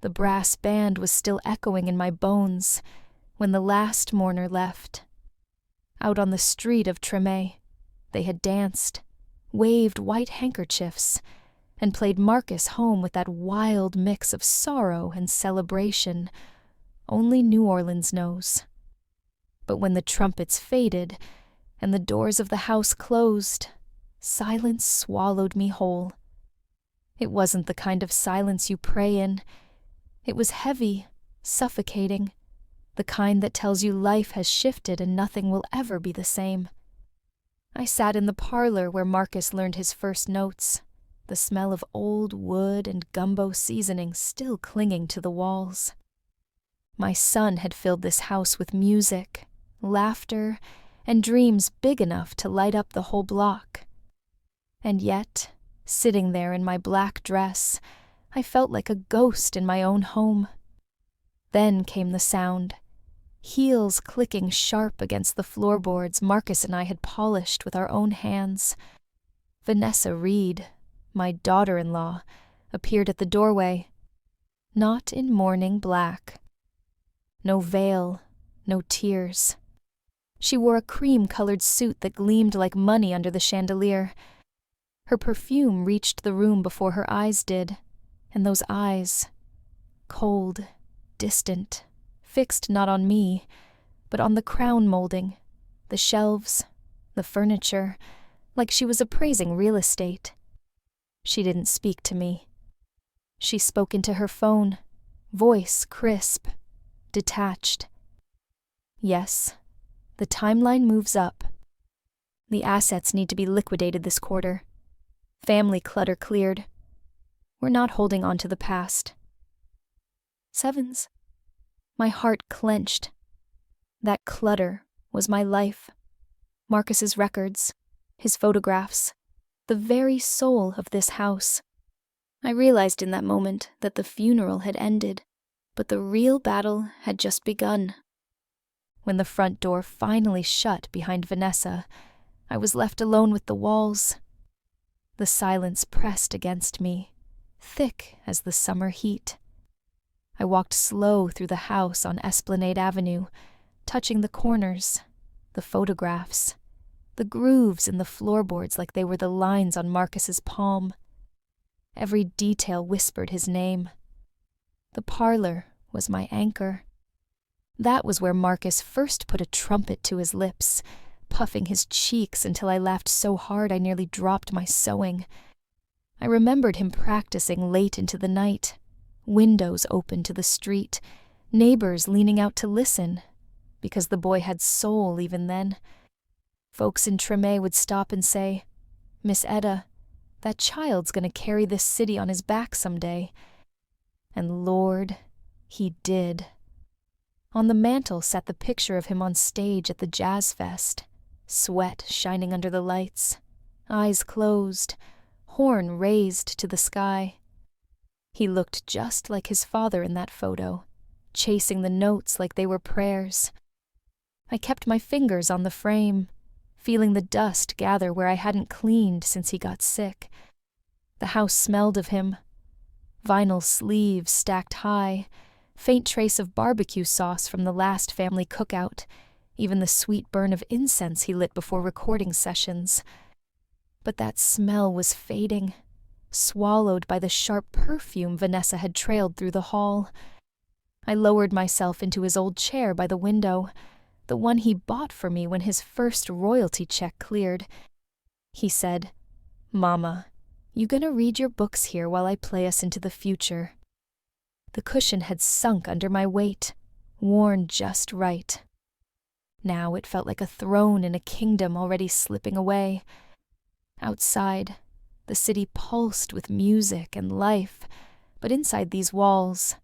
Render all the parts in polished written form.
The brass band was still echoing in my bones when the last mourner left. Out on the street of Tremé, they had danced, waved white handkerchiefs, and played Marcus home with that wild mix of sorrow and celebration only New Orleans knows. But when the trumpets faded and the doors of the house closed, silence swallowed me whole. It wasn't the kind of silence you pray in. It was heavy, suffocating, the kind that tells you life has shifted and nothing will ever be the same. I sat in the parlor where Marcus learned his first notes, the smell of old wood and gumbo seasoning still clinging to the walls. My son had filled this house with music, laughter, and dreams big enough to light up the whole block. And yet, sitting there in my black dress, I felt like a ghost in my own home. Then came the sound, heels clicking sharp against the floorboards Marcus and I had polished with our own hands. Vanessa Reed, my daughter-in-law, appeared at the doorway, not in mourning black. No veil, no tears. She wore a cream-colored suit that gleamed like money under the chandelier. Her perfume reached the room before her eyes did, and those eyes, cold, distant, fixed not on me, but on the crown molding, the shelves, the furniture, like she was appraising real estate. She didn't speak to me. She spoke into her phone, voice crisp, detached. Yes, the timeline moves up. The assets need to be liquidated this quarter. Family clutter cleared. We're not holding on to the past. Sevens. My heart clenched. That clutter was my life. Marcus's records, his photographs, the very soul of this house. I realized in that moment that the funeral had ended, but the real battle had just begun. When the front door finally shut behind Vanessa, I was left alone with the walls. The silence pressed against me, thick as the summer heat. I walked slow through the house on Esplanade Avenue, touching the corners, the photographs, the grooves in the floorboards like they were the lines on Marcus's palm. Every detail whispered his name. The parlor was my anchor. That was where Marcus first put a trumpet to his lips, puffing his cheeks until I laughed so hard I nearly dropped my sewing. I remembered him practicing late into the night, windows open to the street, neighbors leaning out to listen, because the boy had soul even then. Folks in Tremé would stop and say, "Miss Etta, that child's going to carry this city on his back someday." And Lord, he did. On the mantel sat the picture of him on stage at the Jazz Fest, sweat shining under the lights, eyes closed, horn raised to the sky. He looked just like his father in that photo, chasing the notes like they were prayers. I kept my fingers on the frame, feeling the dust gather where I hadn't cleaned since he got sick. The house smelled of him. Vinyl sleeves stacked high, faint trace of barbecue sauce from the last family cookout, even the sweet burn of incense he lit before recording sessions. But that smell was fading, swallowed by the sharp perfume Vanessa had trailed through the hall. I lowered myself into his old chair by the window, the one he bought for me when his first royalty check cleared. He said, "Mama, you gonna read your books here while I play us into the future?" The cushion had sunk under my weight, worn just right. Now it felt like a throne in a kingdom already slipping away. Outside, the city pulsed with music and life, but inside these walls,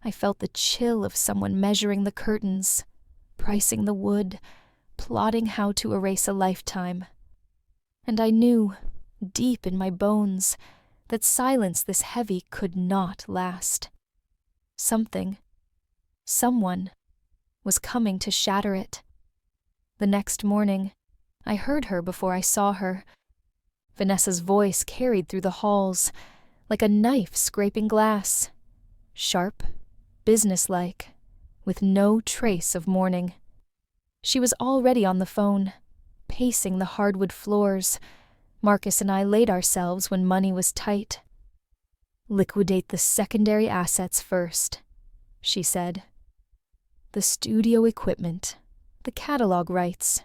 I felt the chill of someone measuring the curtains, pricing the wood, plotting how to erase a lifetime. And I knew, deep in my bones, that silence this heavy could not last. Something, someone, was coming to shatter it. The next morning, I heard her before I saw her. Vanessa's voice carried through the halls, like a knife scraping glass. sharp, businesslike, with no trace of mourning. She was already on the phone, pacing the hardwood floors. Marcus and I laid ourselves when money was tight. "Liquidate the secondary assets first," she said. "The studio equipment, the catalog rights.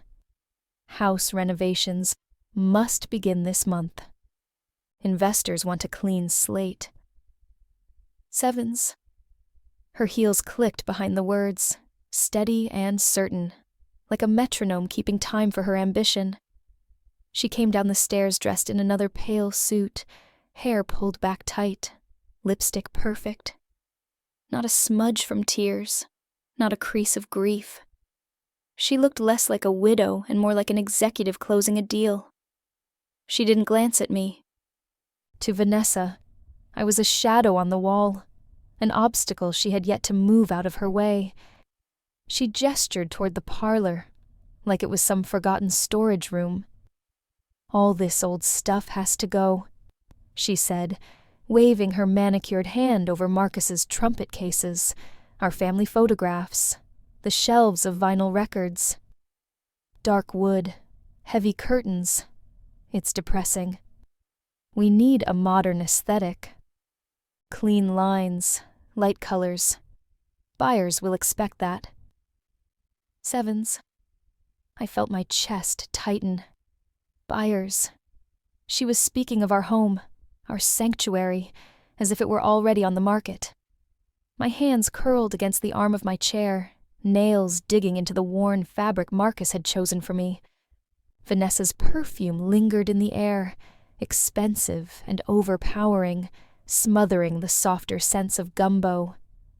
House renovations must begin this month. Investors want a clean slate." "Sevens." Her heels clicked behind the words, steady and certain, like a metronome keeping time for her ambition. She came down the stairs dressed in another pale suit, hair pulled back tight, lipstick perfect. Not a smudge from tears, not a crease of grief. She looked less like a widow and more like an executive closing a deal. She didn't glance at me. To Vanessa, I was a shadow on the wall, an obstacle she had yet to move out of her way. She gestured toward the parlor, like it was some forgotten storage room. "All this old stuff has to go," she said, waving her manicured hand over Marcus's trumpet cases, our family photographs, the shelves of vinyl records. Dark wood, heavy curtains. It's depressing. We need a modern aesthetic. Clean lines, light colors. Buyers will expect that. Sevens. I felt my chest tighten. Buyers. She was speaking of our home, our sanctuary, as if it were already on the market. My hands curled against the arm of my chair, nails digging into the worn fabric Marcus had chosen for me. Vanessa's perfume lingered in the air, expensive and overpowering, smothering the softer scents of gumbo,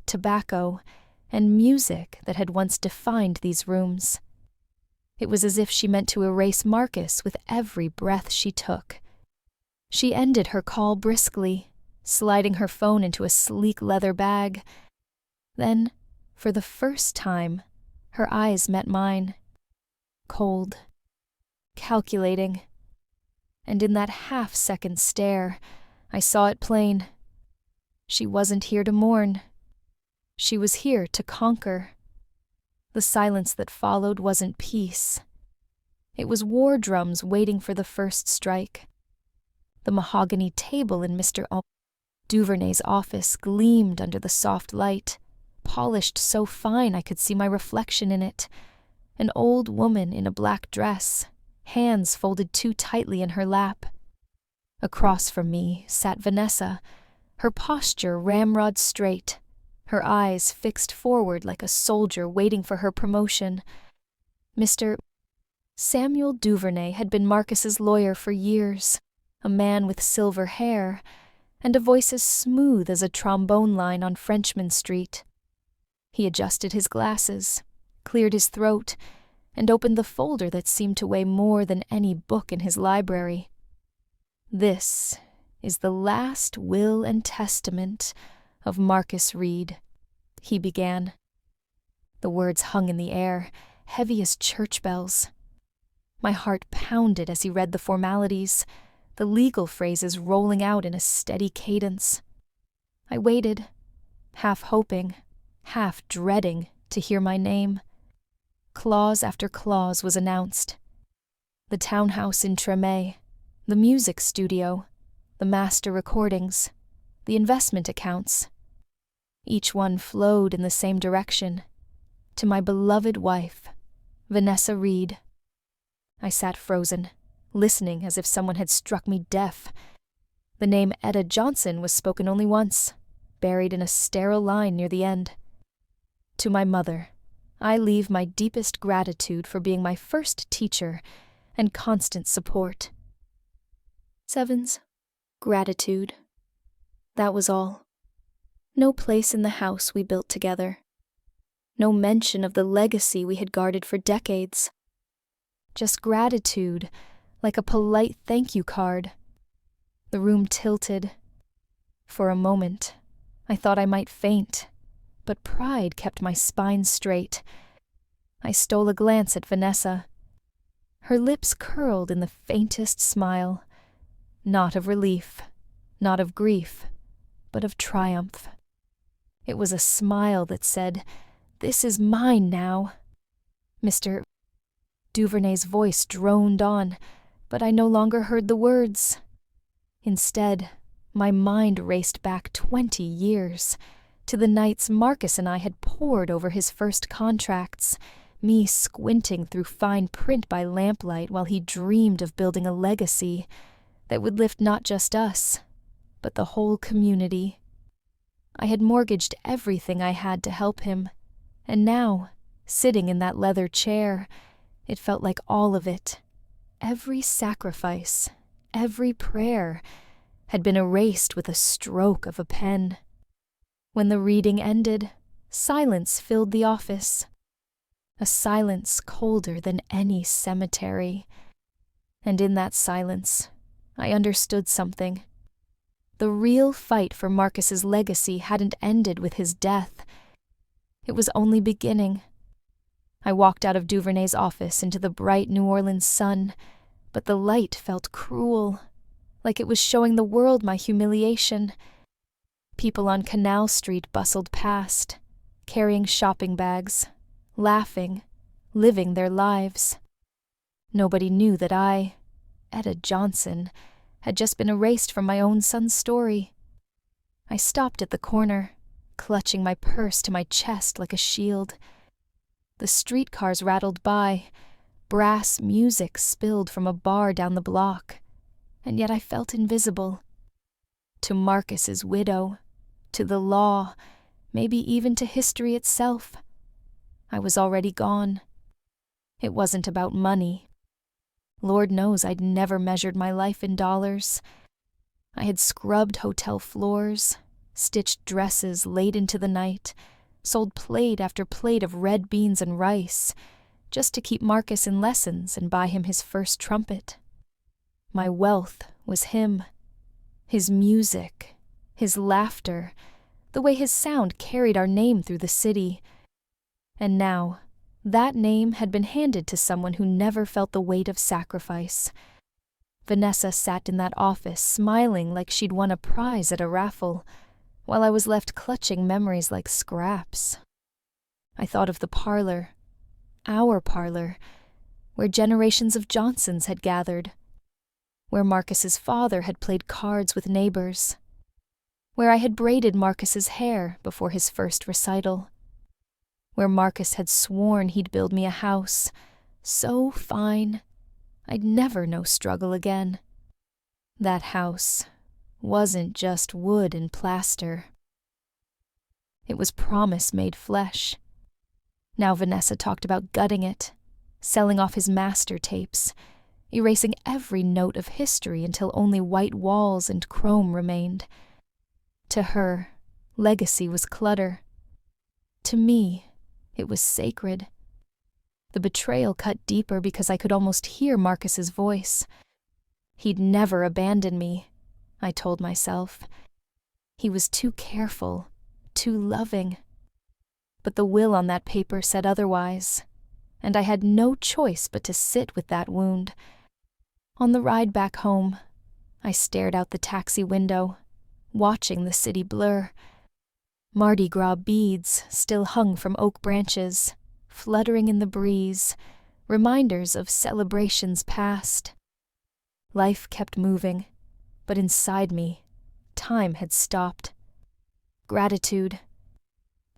tobacco, and music that had once defined these rooms. It was as if she meant to erase Marcus with every breath she took. She ended her call briskly, sliding her phone into a sleek leather bag. Then, for the first time, her eyes met mine. Cold, calculating. And in that half-second stare, I saw it plain. She wasn't here to mourn. She was here to conquer. The silence that followed wasn't peace. It was war drums waiting for the first strike. The mahogany table in Mr. Duvernay's office gleamed under the soft light, polished so fine I could see my reflection in it. An old woman in a black dress, hands folded too tightly in her lap. Across from me sat Vanessa, her posture ramrod straight, her eyes fixed forward like a soldier waiting for her promotion. Mr. Samuel Duvernay had been Marcus's lawyer for years, a man with silver hair, and a voice as smooth as a trombone line on Frenchman Street. He adjusted his glasses, cleared his throat, and opened the folder that seemed to weigh more than any book in his library. "This is the last will and testament of Marcus Reed," he began. The words hung in the air, heavy as church bells. My heart pounded as he read the formalities, the legal phrases rolling out in a steady cadence. I waited, half hoping, half dreading to hear my name. Clause after clause was announced. The townhouse in Tremé, the music studio, the master recordings, the investment accounts. Each one flowed in the same direction, to my beloved wife, Vanessa Reed. I sat frozen, listening as if someone had struck me deaf. The name Etta Johnson was spoken only once, buried in a sterile line near the end. To my mother, I leave my deepest gratitude for being my first teacher and constant support. Sevens, gratitude. That was all. No place in the house we built together. No mention of the legacy we had guarded for decades. Just gratitude, like a polite thank you card. The room tilted. For a moment, I thought I might faint, but pride kept my spine straight. I stole a glance at Vanessa. Her lips curled in the faintest smile, not of relief, not of grief, but of triumph. It was a smile that said, "This is mine now." Mr. Duvernay's voice droned on, but I no longer heard the words. Instead, my mind raced back 20 years, to the nights Marcus and I had pored over his first contracts, me squinting through fine print by lamplight while he dreamed of building a legacy that would lift not just us, but the whole community. I had mortgaged everything I had to help him, and now, sitting in that leather chair, it felt like all of it, every sacrifice, every prayer, had been erased with a stroke of a pen. When the reading ended, silence filled the office. A silence colder than any cemetery. And in that silence, I understood something. The real fight for Marcus's legacy hadn't ended with his death. It was only beginning. I walked out of Duvernay's office into the bright New Orleans sun, but the light felt cruel, like it was showing the world my humiliation. People on Canal Street bustled past, carrying shopping bags, laughing, living their lives. Nobody knew that I, Etta Johnson, had just been erased from my own son's story. I stopped at the corner, clutching my purse to my chest like a shield. The streetcars rattled by, brass music spilled from a bar down the block, and yet I felt invisible. To Marcus's widow, to the law, maybe even to history itself, I was already gone. It wasn't about money. Lord knows I'd never measured my life in dollars. I had scrubbed hotel floors, stitched dresses late into the night, sold plate after plate of red beans and rice, just to keep Marcus in lessons and buy him his first trumpet. My wealth was him. His music, his laughter, the way his sound carried our name through the city. And now, that name had been handed to someone who never felt the weight of sacrifice. Vanessa sat in that office smiling like she'd won a prize at a raffle, while I was left clutching memories like scraps. I thought of the parlor, our parlor, where generations of Johnsons had gathered, where Marcus's father had played cards with neighbors, where I had braided Marcus's hair before his first recital, where Marcus had sworn he'd build me a house so fine I'd never know struggle again. That house wasn't just wood and plaster. It was promise made flesh. Now Vanessa talked about gutting it, selling off his master tapes, erasing every note of history until only white walls and chrome remained. To her, legacy was clutter. To me, it was sacred. The betrayal cut deeper because I could almost hear Marcus's voice. He'd never abandon me, I told myself. He was too careful, too loving. But the will on that paper said otherwise, and I had no choice but to sit with that wound. On the ride back home, I stared out the taxi window, watching the city blur. Mardi Gras beads still hung from oak branches, fluttering in the breeze, reminders of celebrations past. Life kept moving, but inside me, time had stopped. Gratitude.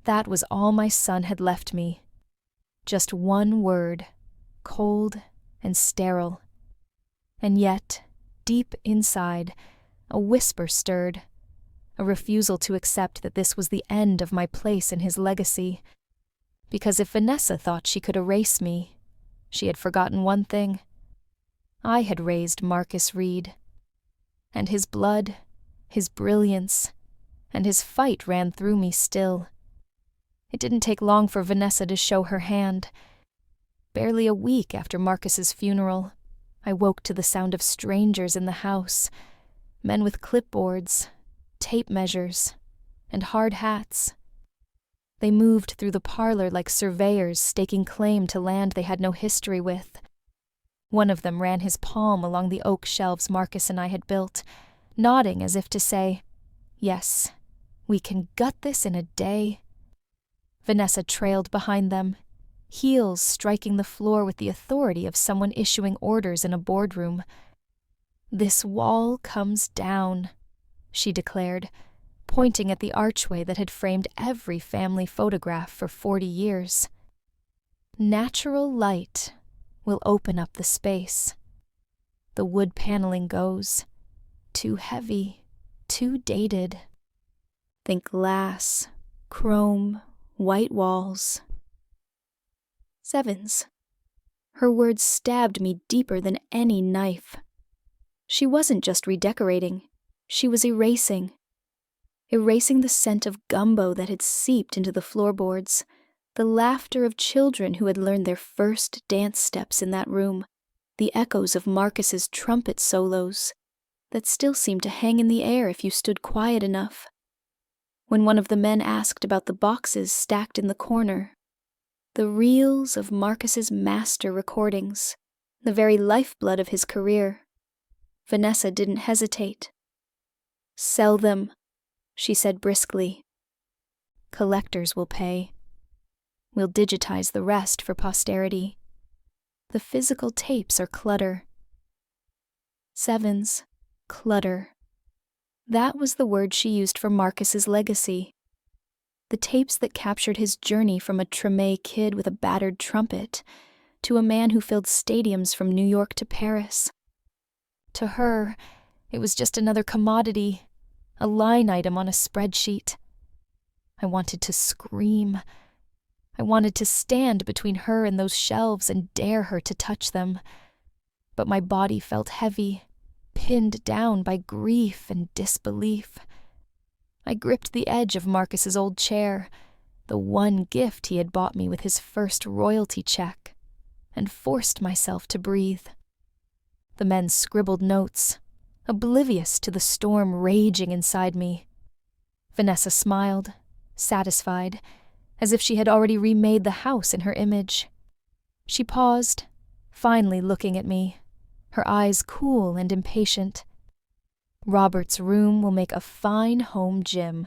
That was all my son had left me. Just one word, cold and sterile. And yet, deep inside, a whisper stirred, a refusal to accept that this was the end of my place in his legacy. Because if Vanessa thought she could erase me, she had forgotten one thing. I had raised Marcus Reed. And his blood, his brilliance, and his fight ran through me still. It didn't take long for Vanessa to show her hand. Barely a week after Marcus's funeral, I woke to the sound of strangers in the house, men with clipboards, tape measures, and hard hats. They moved through the parlor like surveyors staking claim to land they had no history with. One of them ran his palm along the oak shelves Marcus and I had built, nodding as if to say, "Yes, We can gut this in a day. Vanessa trailed behind them, heels striking the floor with the authority of someone issuing orders in a boardroom. "This wall comes down," she declared, pointing at the archway that had framed every family photograph for 40 years. "Natural light will open up the space. The wood paneling goes. Too heavy, too dated. Think glass, chrome, white walls." Sevens. Her words stabbed me deeper than any knife. She wasn't just redecorating, she was erasing. Erasing the scent of gumbo that had seeped into the floorboards, the laughter of children who had learned their first dance steps in that room, the echoes of Marcus's trumpet solos that still seemed to hang in the air if you stood quiet enough. When one of the men asked about the boxes stacked in the corner, the reels of Marcus's master recordings, the very lifeblood of his career, Vanessa didn't hesitate. "Sell them," she said briskly. "Collectors will pay. We'll digitize the rest for posterity. The physical tapes are clutter." Sevens, clutter. That was the word she used for Marcus's legacy. The tapes that captured his journey from a Treme kid with a battered trumpet to a man who filled stadiums from New York to Paris. To her, it was just another commodity, a line item on a spreadsheet. I wanted to scream. I wanted to stand between her and those shelves and dare her to touch them. But my body felt heavy, pinned down by grief and disbelief. I gripped the edge of Marcus's old chair, the one gift he had bought me with his first royalty check, and forced myself to breathe. The men scribbled notes, oblivious to the storm raging inside me. Vanessa smiled, satisfied, as if she had already remade the house in her image. She paused, finally looking at me, her eyes cool and impatient. "Robert's room will make a fine home gym,"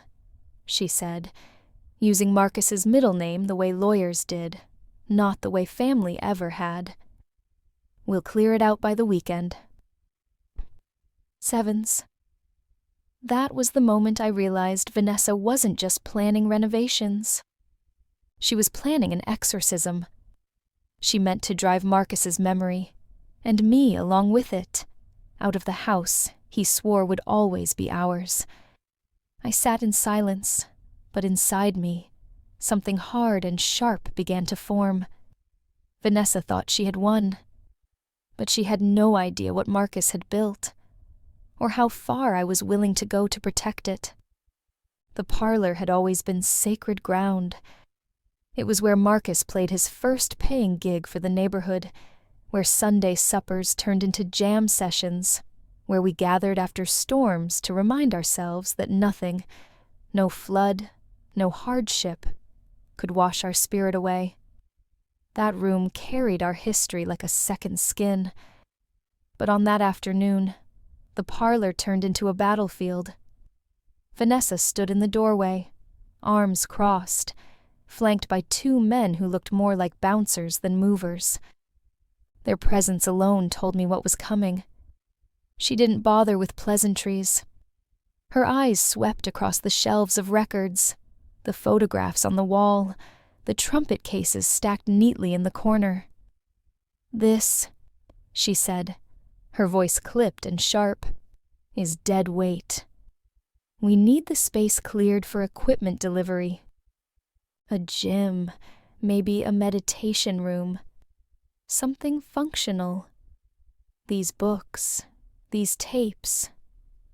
she said, using Marcus's middle name the way lawyers did, not the way family ever had. "We'll clear it out by the weekend." Sevens. That was the moment I realized Vanessa wasn't just planning renovations. She was planning an exorcism. She meant to drive Marcus's memory, and me along with it, out of the house he swore would always be ours. I sat in silence, but inside me, something hard and sharp began to form. Vanessa thought she had won, but she had no idea what Marcus had built, or how far I was willing to go to protect it. The parlor had always been sacred ground. It was where Marcus played his first paying gig for the neighborhood, where Sunday suppers turned into jam sessions, where we gathered after storms to remind ourselves that nothing, no flood, no hardship, could wash our spirit away. That room carried our history like a second skin. But on that afternoon, the parlor turned into a battlefield. Vanessa stood in the doorway, arms crossed, flanked by two men who looked more like bouncers than movers. Their presence alone told me what was coming. She didn't bother with pleasantries. Her eyes swept across the shelves of records, the photographs on the wall, the trumpet cases stacked neatly in the corner. "This," she said, her voice clipped and sharp, "is dead weight. We need the space cleared for equipment delivery. A gym, maybe a meditation room. Something functional. These books, these tapes,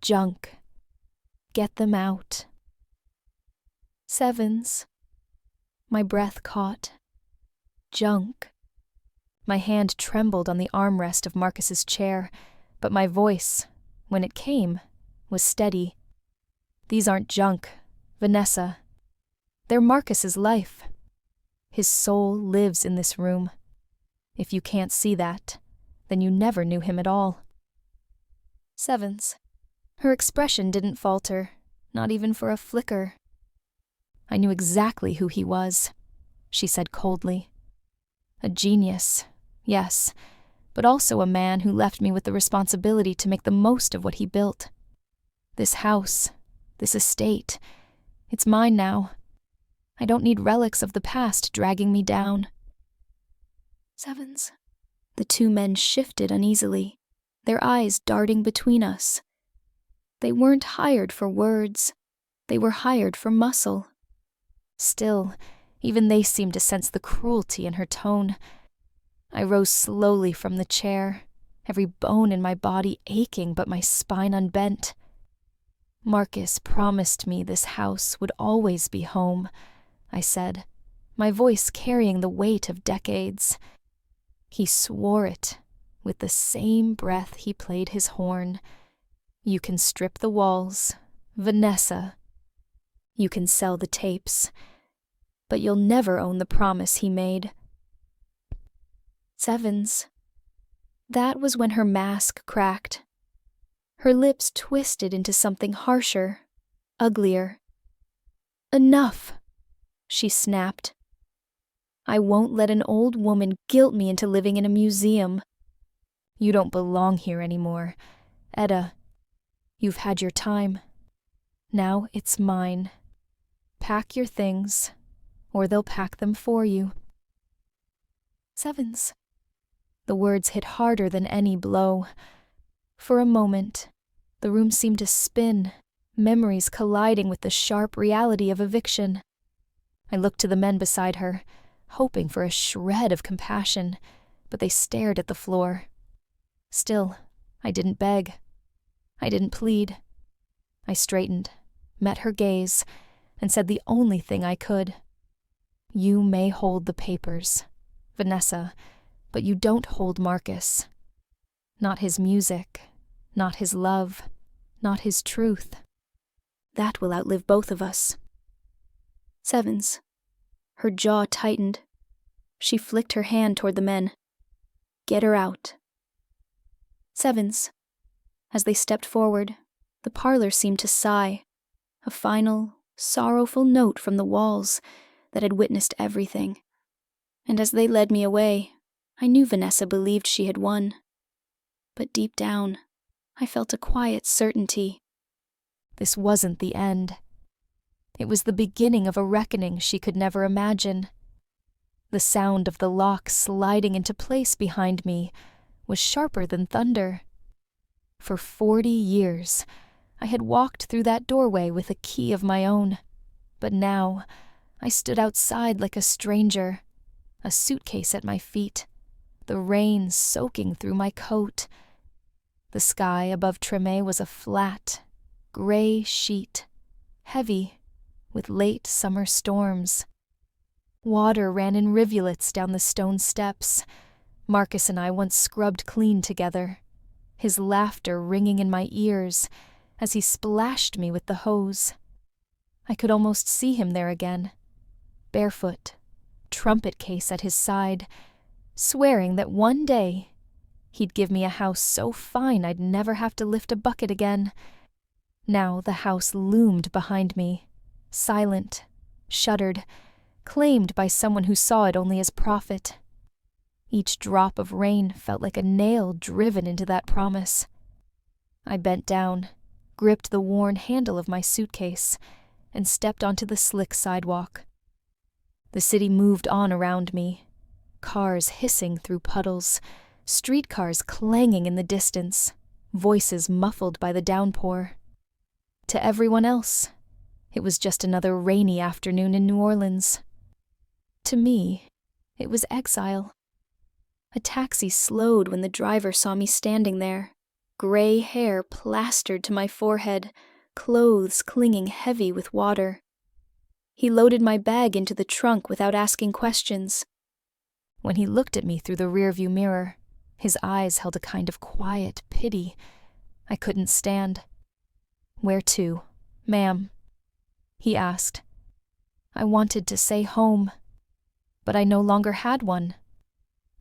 junk. Get them out." Sevens. My breath caught. Junk. My hand trembled on the armrest of Marcus's chair, but my voice, when it came, was steady. "These aren't junk, Vanessa. They're Marcus's life. His soul lives in this room. If you can't see that, then you never knew him at all." Sevens. Her expression didn't falter, not even for a flicker. I knew exactly who he was, she said coldly. A genius, yes, but also a man who left me with the responsibility to make the most of what he built. This house, this estate, it's mine now. I don't need relics of the past dragging me down. Sevens. The two men shifted uneasily, their eyes darting between us. They weren't hired for words. They were hired for muscle. Still, even they seemed to sense the cruelty in her tone. I rose slowly from the chair, every bone in my body aching but my spine unbent. Marcus promised me this house would always be home, I said, my voice carrying the weight of decades. He swore it, with the same breath he played his horn. You can strip the walls, Vanessa. You can sell the tapes, but you'll never own the promise he made. Sevens. That was when her mask cracked. Her lips twisted into something harsher, uglier. Enough, she snapped. I won't let an old woman guilt me into living in a museum. You don't belong here anymore, Etta. You've had your time. Now it's mine. Pack your things, or they'll pack them for you. Sevens. The words hit harder than any blow. For a moment, the room seemed to spin, memories colliding with the sharp reality of eviction. I looked to the men beside her, hoping for a shred of compassion, but they stared at the floor. Still, I didn't beg. I didn't plead. I straightened, met her gaze, and said the only thing I could. You may hold the papers, Vanessa, but you don't hold Marcus. Not his music, not his love, not his truth. That will outlive both of us. Sevens. Her jaw tightened. She flicked her hand toward the men. Get her out. Sevens. As they stepped forward, the parlor seemed to sigh, a final, sorrowful note from the walls that had witnessed everything. And as they led me away, I knew Vanessa believed she had won. But deep down, I felt a quiet certainty. This wasn't the end. It was the beginning of a reckoning she could never imagine. The sound of the lock sliding into place behind me was sharper than thunder. For 40 years, I had walked through that doorway with a key of my own, but now I stood outside like a stranger, a suitcase at my feet, the rain soaking through my coat. The sky above Treme was a flat, gray sheet, heavy, with late summer storms. Water ran in rivulets down the stone steps. Marcus and I once scrubbed clean together, his laughter ringing in my ears as he splashed me with the hose. I could almost see him there again, barefoot, trumpet case at his side, swearing that one day he'd give me a house so fine I'd never have to lift a bucket again. Now the house loomed behind me, silent, shuttered, claimed by someone who saw it only as profit. Each drop of rain felt like a nail driven into that promise. I bent down, gripped the worn handle of my suitcase, and stepped onto the slick sidewalk. The city moved on around me, cars hissing through puddles, streetcars clanging in the distance, voices muffled by the downpour. To everyone else, it was just another rainy afternoon in New Orleans. To me, it was exile. A taxi slowed when the driver saw me standing there, gray hair plastered to my forehead, clothes clinging heavy with water. He loaded my bag into the trunk without asking questions. When he looked at me through the rearview mirror, his eyes held a kind of quiet pity. I couldn't stand. "Where to, ma'am?" he asked. I wanted to say home, but I no longer had one.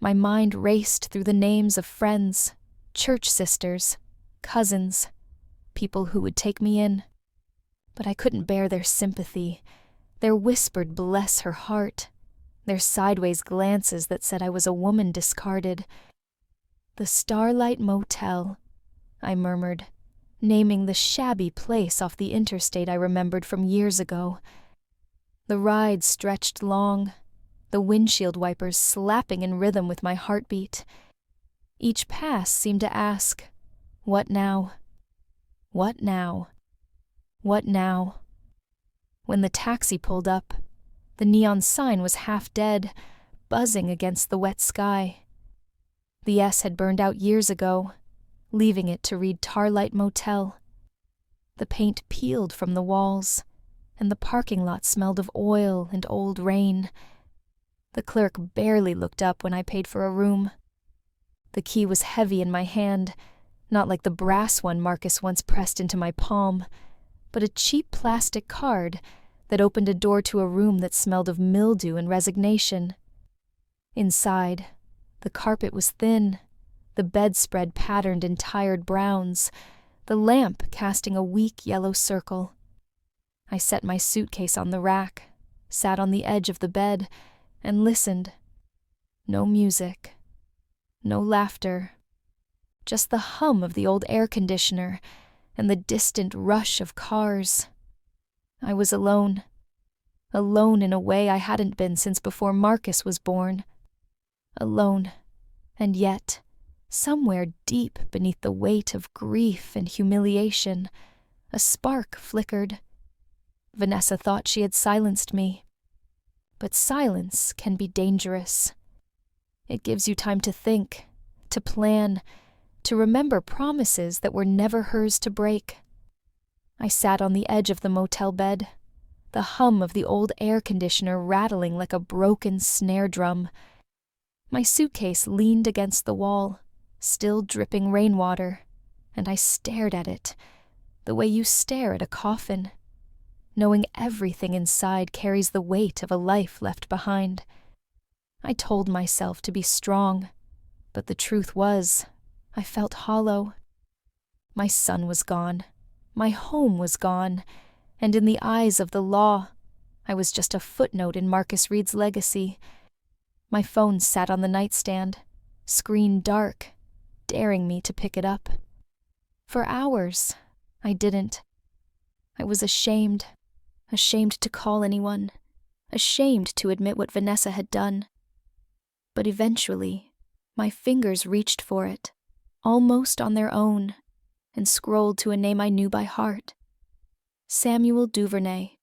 My mind raced through the names of friends, church sisters, cousins, people who would take me in. But I couldn't bear their sympathy, their whispered bless her heart, their sideways glances that said I was a woman discarded. The Starlight Motel, I murmured, naming the shabby place off the interstate I remembered from years ago. The ride stretched long, the windshield wipers slapping in rhythm with my heartbeat. Each pass seemed to ask, "What now? What now? What now?" When the taxi pulled up, the neon sign was half dead, buzzing against the wet sky. The S had burned out years ago, leaving it to read Starlight Motel. The paint peeled from the walls, and the parking lot smelled of oil and old rain. The clerk barely looked up when I paid for a room. The key was heavy in my hand, not like the brass one Marcus once pressed into my palm, but a cheap plastic card that opened a door to a room that smelled of mildew and resignation. Inside, the carpet was thin, the bedspread patterned in tired browns, the lamp casting a weak yellow circle. I set my suitcase on the rack, sat on the edge of the bed, and listened. No music, no laughter, just the hum of the old air conditioner and the distant rush of cars. I was alone in a way I hadn't been since before Marcus was born. Alone, and yet, somewhere deep beneath the weight of grief and humiliation, a spark flickered. Vanessa thought she had silenced me. But silence can be dangerous. It gives you time to think, to plan, to remember promises that were never hers to break. I sat on the edge of the motel bed, the hum of the old air conditioner rattling like a broken snare drum. My suitcase leaned against the wall, still dripping rainwater, and I stared at it, the way you stare at a coffin, knowing everything inside carries the weight of a life left behind. I told myself to be strong, but the truth was, I felt hollow. My son was gone, my home was gone, and in the eyes of the law, I was just a footnote in Marcus Reed's legacy. My phone sat on the nightstand, screen dark, daring me to pick it up. For hours, I didn't. I was ashamed to call anyone, ashamed to admit what Vanessa had done. But eventually, my fingers reached for it, almost on their own, and scrolled to a name I knew by heart. Samuel Duvernay.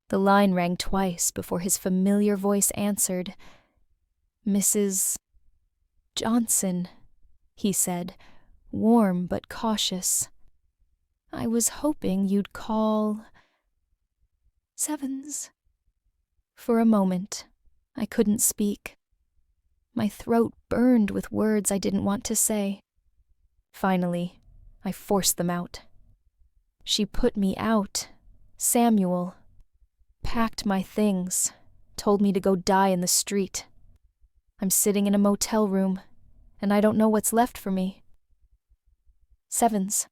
The line rang twice before his familiar voice answered. "Mrs. Johnson," he said, warm but cautious. "I was hoping you'd call Sevens." For a moment, I couldn't speak. My throat burned with words I didn't want to say. Finally, I forced them out. She put me out, Samuel, packed my things, told me to go die in the street. I'm sitting in a motel room, and I don't know what's left for me. Sevens.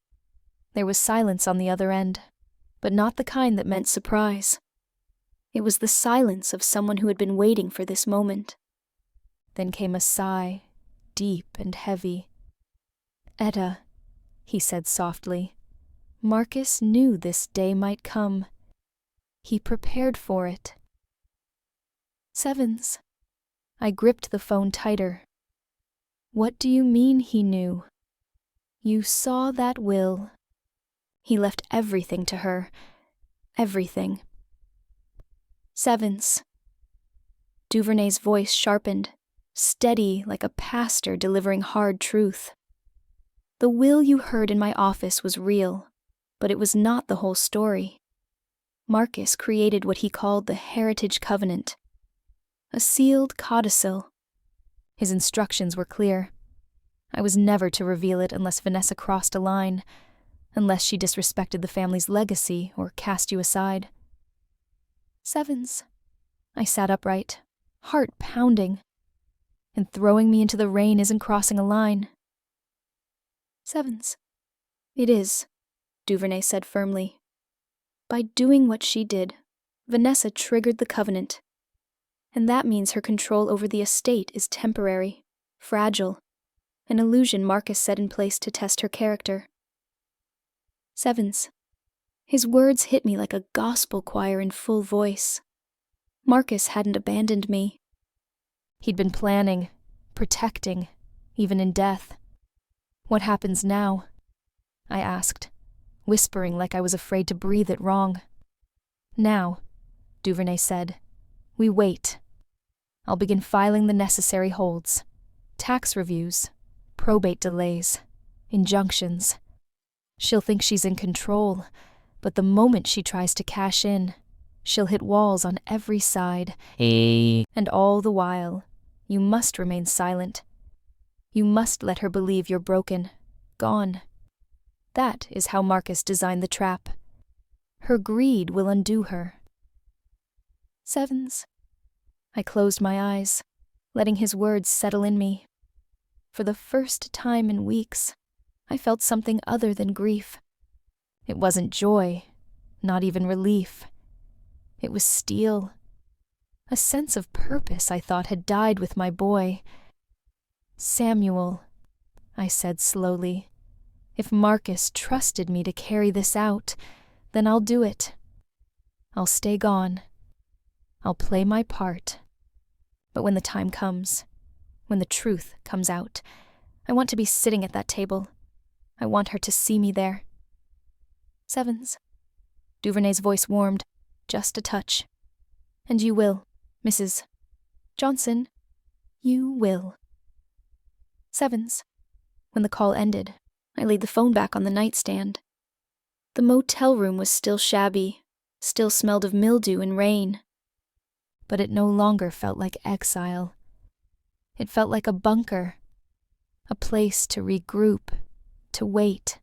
There was silence on the other end, but not the kind that meant surprise. It was the silence of someone who had been waiting for this moment. Then came a sigh, deep and heavy. "Etta," he said softly, "Marcus knew this day might come. He prepared for it." Sevens. I gripped the phone tighter. "What do you mean he knew?" "You saw that will." He left everything to her. Everything. Sevens. Duvernay's voice sharpened, steady like a pastor delivering hard truth. "The will you heard in my office was real, but it was not the whole story. Marcus created what he called the Heritage Covenant, a sealed codicil. His instructions were clear. I was never to reveal it unless Vanessa crossed a line, unless she disrespected the family's legacy or cast you aside." Sevens. I sat upright, heart pounding. And throwing me into the rain isn't crossing a line. Sevens. "It is," Duvernay said firmly. "By doing what she did, Vanessa triggered the covenant. And that means her control over the estate is temporary, fragile, an illusion Marcus set in place to test her character. Sevens. His words hit me like a gospel choir in full voice. Marcus hadn't abandoned me. He'd been planning, protecting, even in death. What happens now? I asked, whispering like I was afraid to breathe it wrong. Now, Duvernay said, we wait. I'll begin filing the necessary holds, tax reviews, probate delays, injunctions. She'll think she's in control, but the moment she tries to cash in, she'll hit walls on every side. And all the while, you must remain silent. You must let her believe you're broken, gone. That is how Marcus designed the trap. Her greed will undo her. Sevens. I closed my eyes, letting his words settle in me. For the first time in weeks, I felt something other than grief. It wasn't joy, not even relief. It was steel. A sense of purpose I thought had died with my boy. Samuel, I said slowly, if Marcus trusted me to carry this out, then I'll do it. I'll stay gone. I'll play my part. But when the time comes, when the truth comes out, I want to be sitting at that table. I want her to see me there. Sevens. Duvernay's voice warmed, just a touch. And you will, Mrs. Johnson. You will. Sevens. When the call ended, I laid the phone back on the nightstand. The motel room was still shabby, still smelled of mildew and rain. But it no longer felt like exile. It felt like a bunker, a place to regroup, to wait.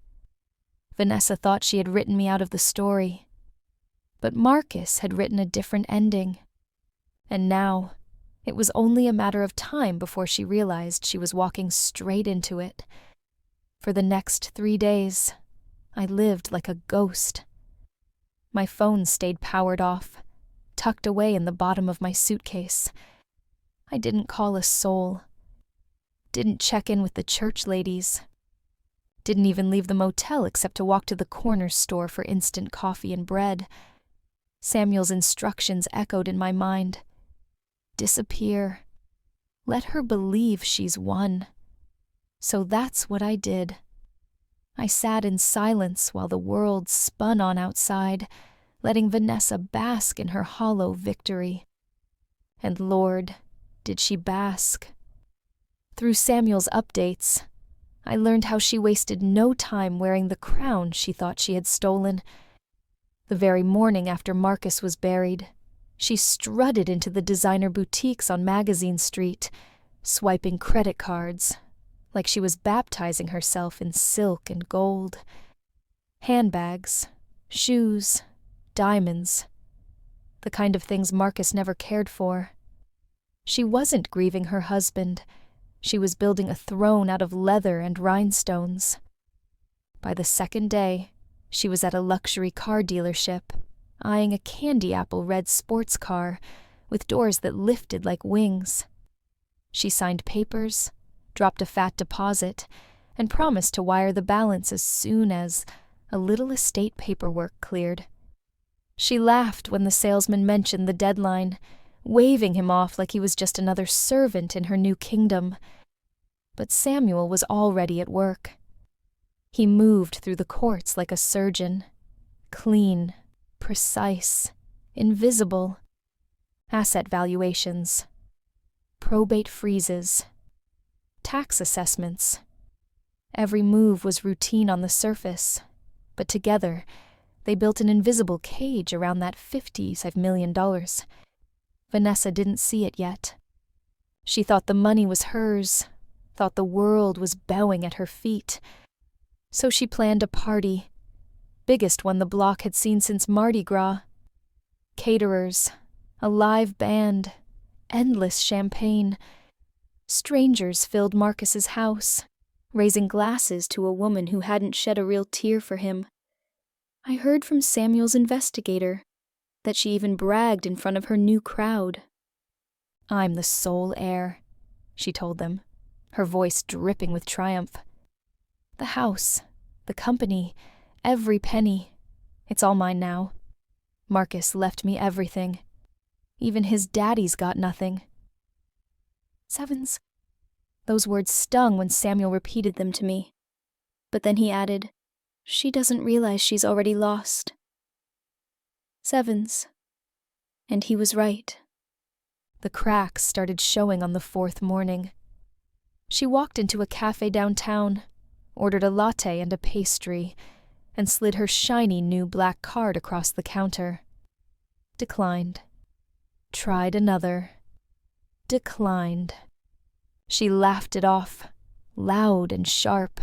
Vanessa thought she had written me out of the story. But Marcus had written a different ending. And now, it was only a matter of time before she realized she was walking straight into it. For the next 3 days, I lived like a ghost. My phone stayed powered off, tucked away in the bottom of my suitcase. I didn't call a soul. Didn't check in with the church ladies. Didn't even leave the motel except to walk to the corner store for instant coffee and bread. Samuel's instructions echoed in my mind. Disappear. Let her believe she's won. So that's what I did. I sat in silence while the world spun on outside, letting Vanessa bask in her hollow victory. And Lord, did she bask. Through Samuel's updates, I learned how she wasted no time wearing the crown she thought she had stolen. The very morning after Marcus was buried, she strutted into the designer boutiques on Magazine Street, swiping credit cards, like she was baptizing herself in silk and gold. Handbags, shoes, diamonds, the kind of things Marcus never cared for. She wasn't grieving her husband. She was building a throne out of leather and rhinestones. By the second day, she was at a luxury car dealership, eyeing a candy apple red sports car with doors that lifted like wings. She signed papers, dropped a fat deposit, and promised to wire the balance as soon as a little estate paperwork cleared. She laughed when the salesman mentioned the deadline, waving him off like he was just another servant in her new kingdom. But Samuel was already at work. He moved through the courts like a surgeon, clean, precise, invisible. Asset valuations, probate freezes, tax assessments. Every move was routine on the surface, but together they built an invisible cage around that $50 million. Vanessa didn't see it yet. She thought the money was hers, thought the world was bowing at her feet. So she planned a party, biggest one the block had seen since Mardi Gras. Caterers, a live band, endless champagne. Strangers filled Marcus's house, raising glasses to a woman who hadn't shed a real tear for him. I heard from Samuel's investigator. that she even bragged in front of her new crowd. "I'm the sole heir," she told them, her voice dripping with triumph. "The house, the company, every penny, it's all mine now. Marcus left me everything. Even his daddy's got nothing." "Sevens." Those words stung when Samuel repeated them to me. But then he added, "She doesn't realize she's already lost." "Sevens." And he was right. The cracks started showing on the fourth morning. She walked into a cafe downtown, ordered a latte and a pastry, and slid her shiny new black card across the counter. Declined. Tried another. Declined. She laughed it off, loud and sharp,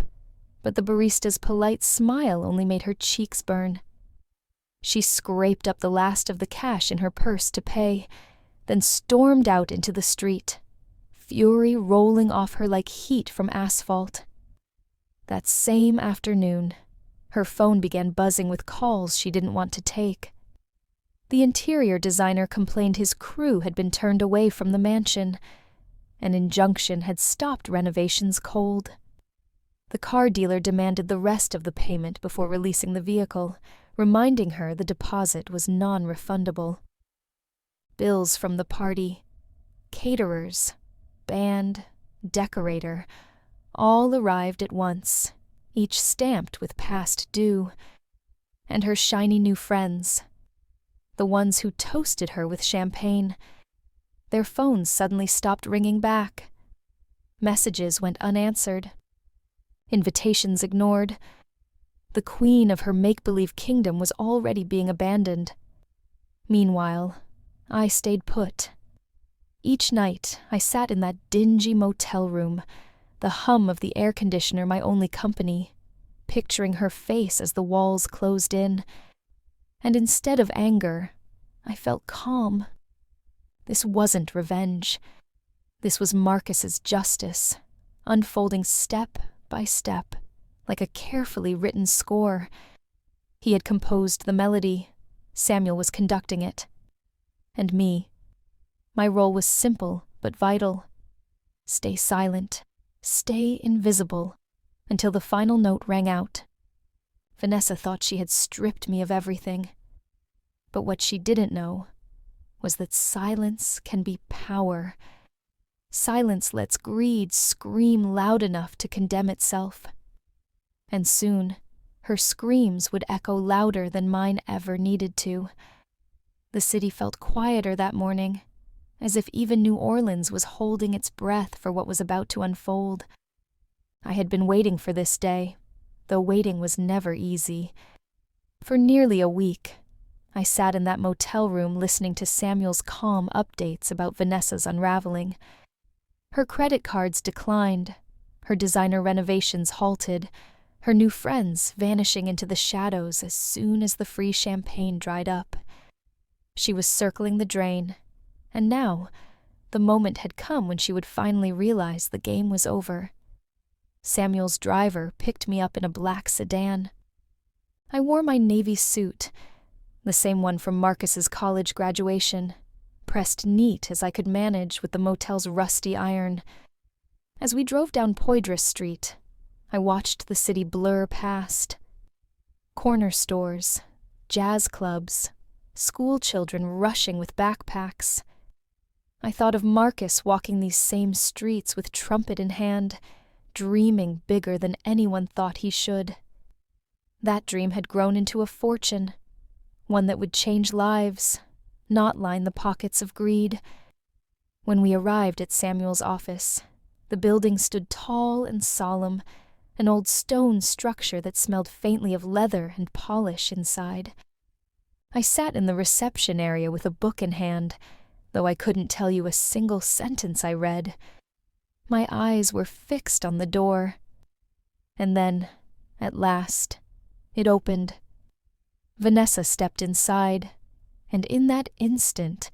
but the barista's polite smile only made her cheeks burn. She scraped up the last of the cash in her purse to pay, then stormed out into the street, fury rolling off her like heat from asphalt. That same afternoon, her phone began buzzing with calls she didn't want to take. The interior designer complained his crew had been turned away from the mansion. An injunction had stopped renovations cold. The car dealer demanded the rest of the payment before releasing the vehicle, reminding her the deposit was non-refundable. Bills from the party, caterers, band, decorator, all arrived at once, each stamped with past due. And her shiny new friends, the ones who toasted her with champagne, their phones suddenly stopped ringing back. Messages went unanswered. Invitations ignored. The queen of her make-believe kingdom was already being abandoned. Meanwhile, I stayed put. Each night, I sat in that dingy motel room, the hum of the air conditioner my only company, picturing her face as the walls closed in. And instead of anger, I felt calm. This wasn't revenge. This was Marcus's justice, unfolding step by step, like a carefully written score. He had composed the melody. Samuel was conducting it. And me. My role was simple but vital. Stay silent, stay invisible, until the final note rang out. Vanessa thought she had stripped me of everything. But what she didn't know was that silence can be power. Silence lets greed scream loud enough to condemn itself. And soon, her screams would echo louder than mine ever needed to. The city felt quieter that morning, as if even New Orleans was holding its breath for what was about to unfold. I had been waiting for this day, though waiting was never easy. For nearly a week, I sat in that motel room listening to Samuel's calm updates about Vanessa's unraveling. Her credit cards declined, her designer renovations halted, her new friends vanishing into the shadows as soon as the free champagne dried up. She was circling the drain, and now, the moment had come when she would finally realize the game was over. Samuel's driver picked me up in a black sedan. I wore my navy suit, the same one from Marcus's college graduation, pressed neat as I could manage with the motel's rusty iron. As we drove down Poydras Street, I watched the city blur past. Corner stores, jazz clubs, school children rushing with backpacks. I thought of Marcus walking these same streets with trumpet in hand, dreaming bigger than anyone thought he should. That dream had grown into a fortune, one that would change lives, not line the pockets of greed. When we arrived at Samuel's office, the building stood tall and solemn, an old stone structure that smelled faintly of leather and polish inside. I sat in the reception area with a book in hand, though I couldn't tell you a single sentence I read. My eyes were fixed on the door. And then, at last, it opened. Vanessa stepped inside, and in that instant,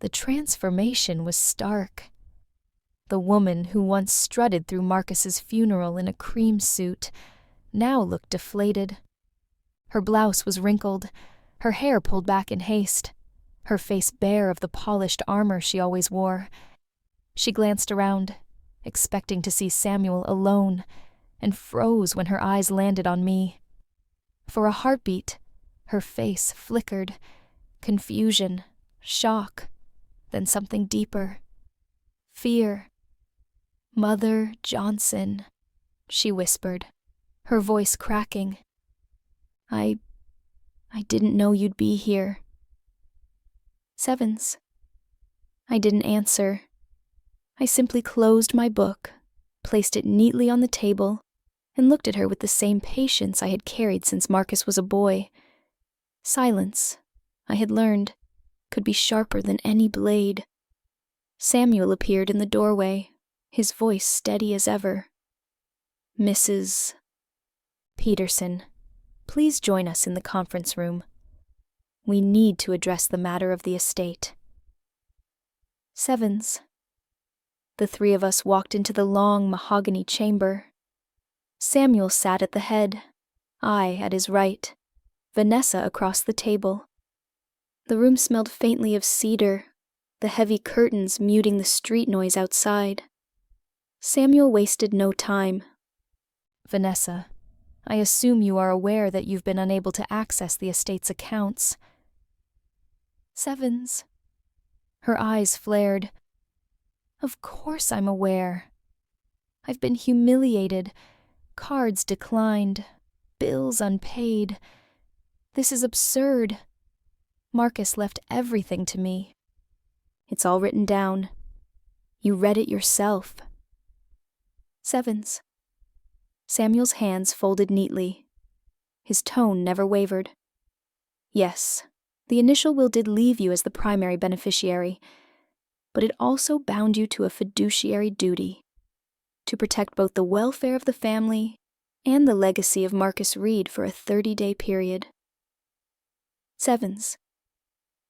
the transformation was stark. The woman who once strutted through Marcus's funeral in a cream suit now looked deflated. Her blouse was wrinkled, her hair pulled back in haste, her face bare of the polished armor she always wore. She glanced around, expecting to see Samuel alone, and froze when her eyes landed on me. For a heartbeat, her face flickered. Confusion, shock, then something deeper. Fear. "Mother Johnson," she whispered, her voice cracking. I didn't know you'd be here." "Sevens." I didn't answer. I simply closed my book, placed it neatly on the table, and looked at her with the same patience I had carried since Marcus was a boy. Silence, I had learned, could be sharper than any blade. Samuel appeared in the doorway, his voice steady as ever. "Mrs. Peterson, please join us in the conference room. We need to address the matter of the estate." Sevens. The three of us walked into the long mahogany chamber. Samuel sat at the head, I at his right, Vanessa across the table. The room smelled faintly of cedar, the heavy curtains muting the street noise outside. Samuel wasted no time. "Vanessa, I assume you are aware that you've been unable to access the estate's accounts." Sevens. Her eyes flared. "Of course I'm aware. I've been humiliated, cards declined, bills unpaid. This is absurd. Marcus left everything to me. It's all written down. You read it yourself." Sevens. Samuel's hands folded neatly. His tone never wavered. "Yes, the initial will did leave you as the primary beneficiary, but it also bound you to a fiduciary duty, to protect both the welfare of the family and the legacy of Marcus Reed for a 30-day period." Sevens.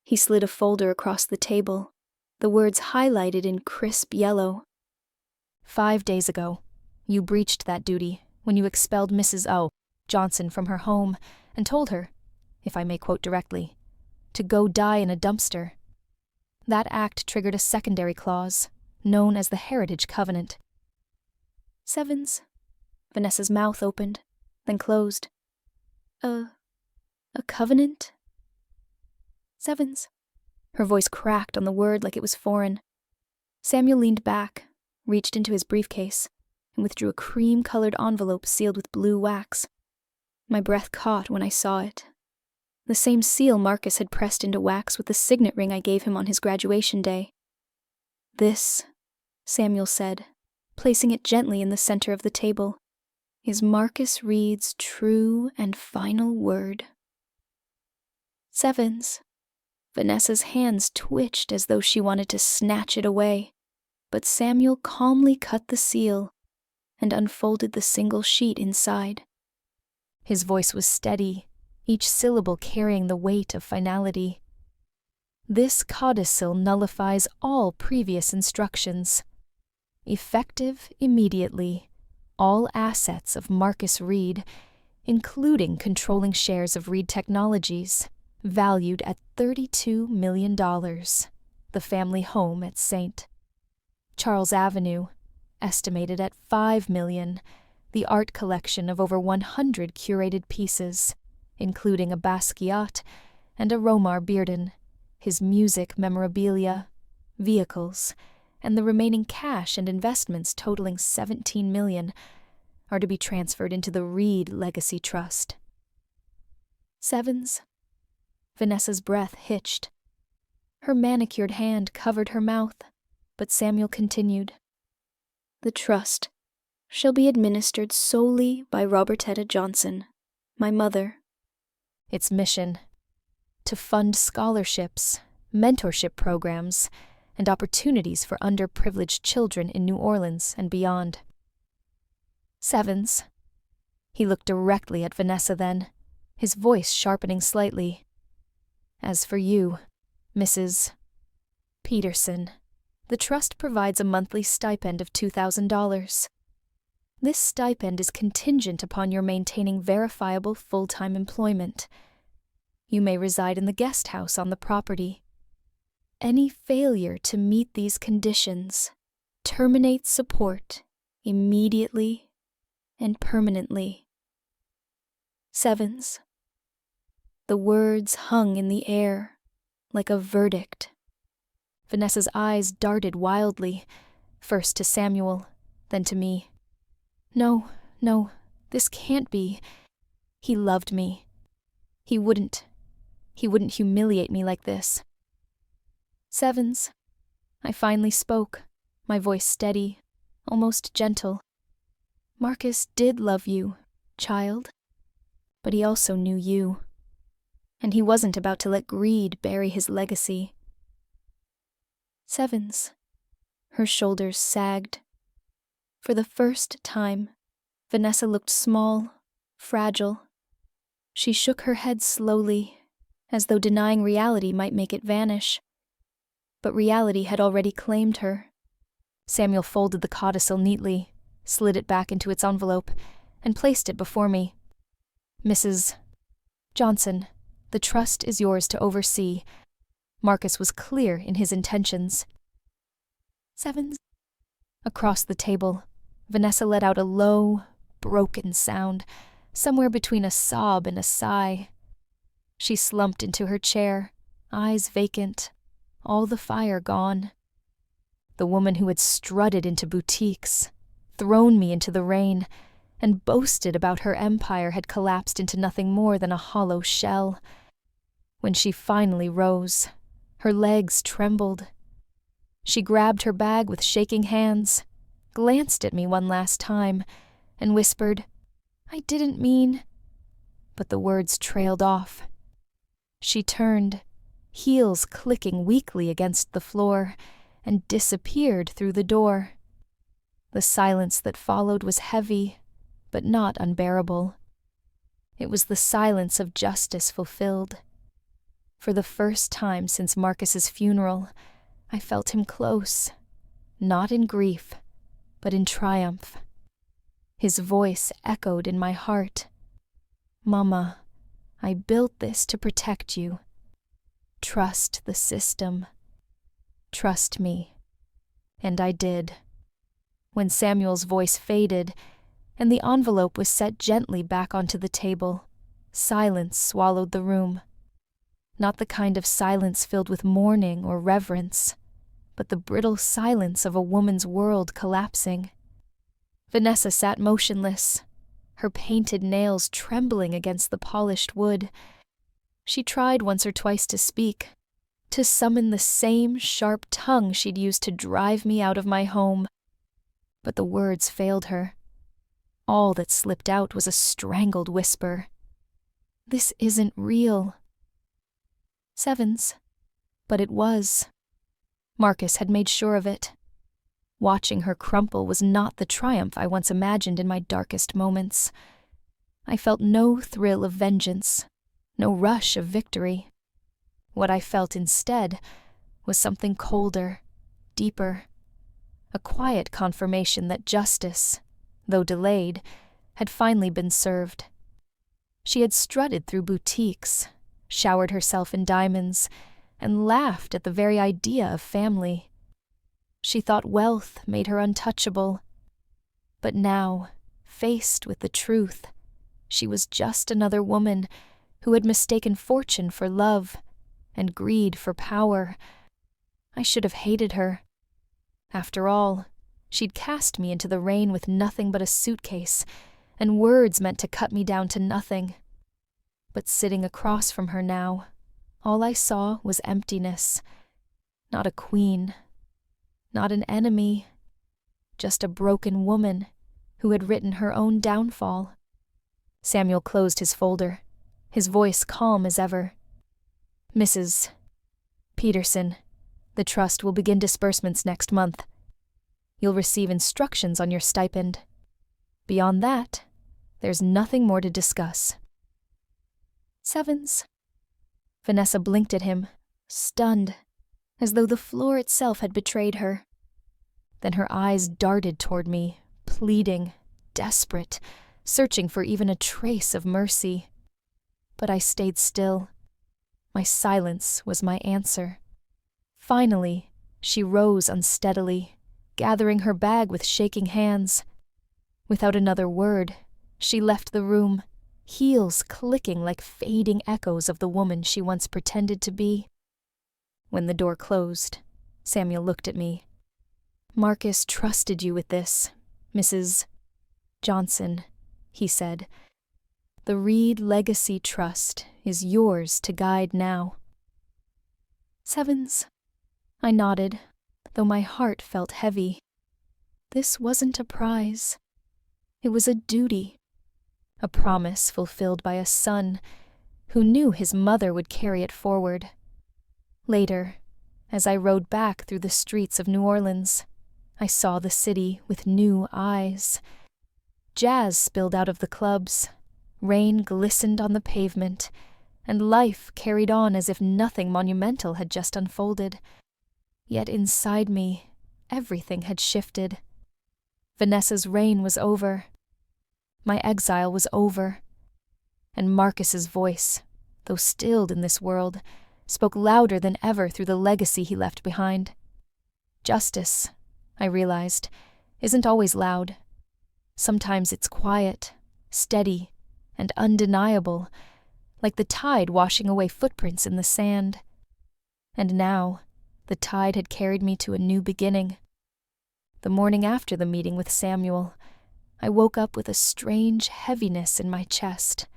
He slid a folder across the table, the words highlighted in crisp yellow. 5 days ago, you breached that duty when you expelled Mrs. Johnson from her home and told her, if I may quote directly, to go die in a dumpster. That act triggered a secondary clause, known as the Heritage Covenant. Sevens. Vanessa's mouth opened, then closed. A covenant?" Sevens. Her voice cracked on the word like it was foreign. Samuel leaned back, reached into his briefcase, and withdrew a cream-colored envelope sealed with blue wax. My breath caught when I saw it. The same seal Marcus had pressed into wax with the signet ring I gave him on his graduation day. "This," Samuel said, placing it gently in the center of the table, "is Marcus Reed's true and final word." Sevens. Vanessa's hands twitched as though she wanted to snatch it away, but Samuel calmly cut the seal and unfolded the single sheet inside. His voice was steady, each syllable carrying the weight of finality. "This codicil nullifies all previous instructions. Effective immediately, all assets of Marcus Reed, including controlling shares of Reed Technologies, valued at $32 million, the family home at St. Charles Avenue, estimated at $5 million, the art collection of over 100 curated pieces, including a Basquiat and a Romar Bearden, his music memorabilia, vehicles, and the remaining cash and investments totaling $17 million, are to be transferred into the Reed Legacy Trust." Sevens. Vanessa's breath hitched. Her manicured hand covered her mouth, but Samuel continued. "The trust shall be administered solely by Etta Johnson, my mother." Its mission: to fund scholarships, mentorship programs, and opportunities for underprivileged children in New Orleans and beyond. Sevens. He looked directly at Vanessa then, his voice sharpening slightly. "As for you, Mrs. Peterson, the trust provides a monthly stipend of $2,000. This stipend is contingent upon your maintaining verifiable full-time employment. You may reside in the guest house on the property, any failure to meet these conditions, terminate support immediately and permanently. Sevens. The words hung in the air like a verdict. Vanessa's eyes darted wildly, first to Samuel, then to me. No, this can't be. He loved me. He wouldn't humiliate me like this. Sevens. I finally spoke, my voice steady, almost gentle. Marcus did love you, child. But he also knew you. And he wasn't about to let greed bury his legacy. Sevens. Her shoulders sagged. For the first time, Vanessa looked small, fragile. She shook her head slowly, as though denying reality might make it vanish. But reality had already claimed her. Samuel folded the codicil neatly, slid it back into its envelope, and placed it before me. Mrs. Johnson, the trust is yours to oversee. Marcus was clear in his intentions. Sevens. Across the table, Vanessa let out a low, broken sound, somewhere between a sob and a sigh. She slumped into her chair, eyes vacant, all the fire gone. The woman who had strutted into boutiques, thrown me into the rain, and boasted about her empire had collapsed into nothing more than a hollow shell. When she finally rose, her legs trembled. She grabbed her bag with shaking hands, glanced at me one last time, and whispered, "I didn't mean..." But the words trailed off. She turned, heels clicking weakly against the floor, and disappeared through the door. The silence that followed was heavy, but not unbearable. It was the silence of justice fulfilled. For the first time since Marcus's funeral, I felt him close, not in grief, but in triumph. His voice echoed in my heart. "Mama, I built this to protect you. Trust the system. Trust me." And I did. When Samuel's voice faded, and the envelope was set gently back onto the table, silence swallowed the room. Not the kind of silence filled with mourning or reverence, but the brittle silence of a woman's world collapsing. Vanessa sat motionless, her painted nails trembling against the polished wood. She tried once or twice to speak, to summon the same sharp tongue she'd used to drive me out of my home. But the words failed her. All that slipped out was a strangled whisper. "This isn't real." Sevens. But it was. Marcus had made sure of it. Watching her crumple was not the triumph I once imagined in my darkest moments. I felt no thrill of vengeance, no rush of victory. What I felt instead was something colder, deeper, a quiet confirmation that justice, though delayed, had finally been served. She had strutted through boutiques, showered herself in diamonds, and laughed at the very idea of family. She thought wealth made her untouchable. But now, faced with the truth, she was just another woman who had mistaken fortune for love and greed for power. I should have hated her. After all, she'd cast me into the rain with nothing but a suitcase, and words meant to cut me down to nothing. But sitting across from her now, all I saw was emptiness. Not a queen, not an enemy, just a broken woman who had written her own downfall. Samuel closed his folder, his voice calm as ever. "Mrs. Peterson, the trust will begin disbursements next month. You'll receive instructions on your stipend. Beyond that, there's nothing more to discuss." Sevens. Vanessa blinked at him, stunned, as though the floor itself had betrayed her. Then her eyes darted toward me, pleading, desperate, searching for even a trace of mercy. But I stayed still. My silence was my answer. Finally, she rose unsteadily, gathering her bag with shaking hands. Without another word, she left the room, heels clicking like fading echoes of the woman she once pretended to be. When the door closed, Samuel looked at me. "Marcus trusted you with this, Mrs. Johnson," he said. "The Reed Legacy Trust is yours to guide now." "Sevens," I nodded, though my heart felt heavy. This wasn't a prize. It was a duty, a promise fulfilled by a son who knew his mother would carry it forward. Later, as I rode back through the streets of New Orleans, I saw the city with new eyes. Jazz spilled out of the clubs, rain glistened on the pavement, and life carried on as if nothing monumental had just unfolded. Yet inside me, everything had shifted. Vanessa's reign was over. My exile was over. And Marcus's voice, though stilled in this world, spoke louder than ever through the legacy he left behind. Justice, I realized, isn't always loud. Sometimes it's quiet, steady, and undeniable, like the tide washing away footprints in the sand. And now, the tide had carried me to a new beginning. The morning after the meeting with Samuel, I woke up with a strange heaviness in my chest.